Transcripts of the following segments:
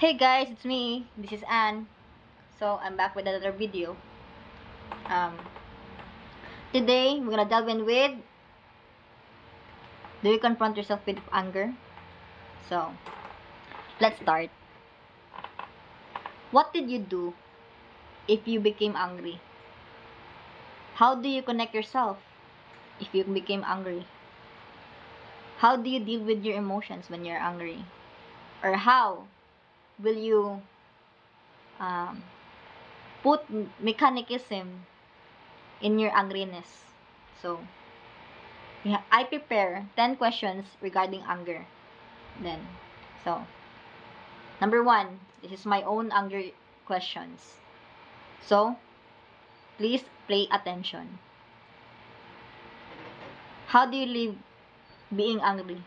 Hey guys, it's me. This is Anne. So I'm back with another video. Um, Today we're gonna delve in with, do you confront yourself with anger? So let's start. What did you do if you became angry? How do you connect yourself if you became angry? How do you deal with your emotions when you're angry? Or how will you um, put mechanicism in your angriness? So yeah, I prepare 10 questions regarding anger. Then, so, number 1, this is my own anger questions. So, please pay attention. How do you live being angry?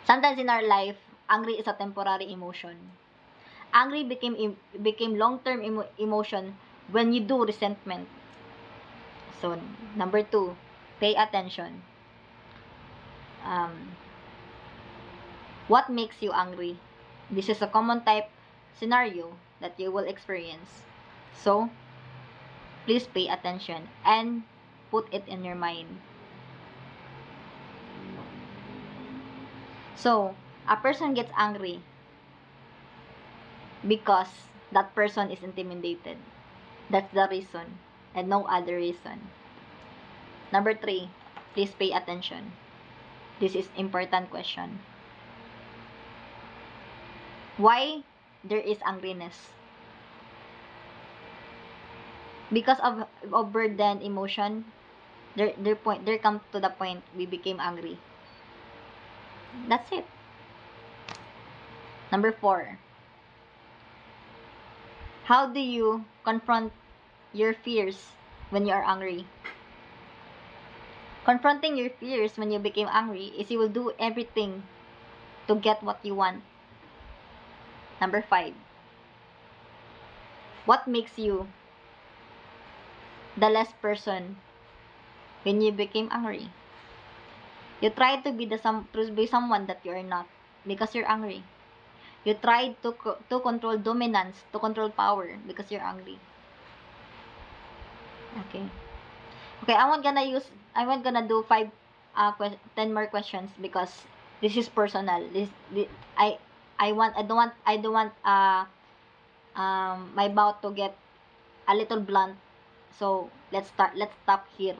Sometimes in our life, angry is a temporary emotion. Angry became long-term emotion when you do resentment. So, number 2, pay attention. What makes you angry? This is a common type scenario that you will experience. So, please pay attention and put it in your mind. So, a person gets angry because that person is intimidated. That's the reason and no other reason. Number 3, please pay attention. This is important question. Why there is angriness? Because of burden emotion, there come to the point we became angry. That's it. Number 4, how do you confront your fears when you are angry? Confronting your fears when you became angry is you will do everything to get what you want. Number 5, what makes you the less person when you became angry? You try to be someone that you are not because you're angry. You try to control dominance, to control power because you're angry. Okay. Okay, I won't gonna do 10 more questions because this is personal. I I don't want my bout to get a little blunt. So let's stop here.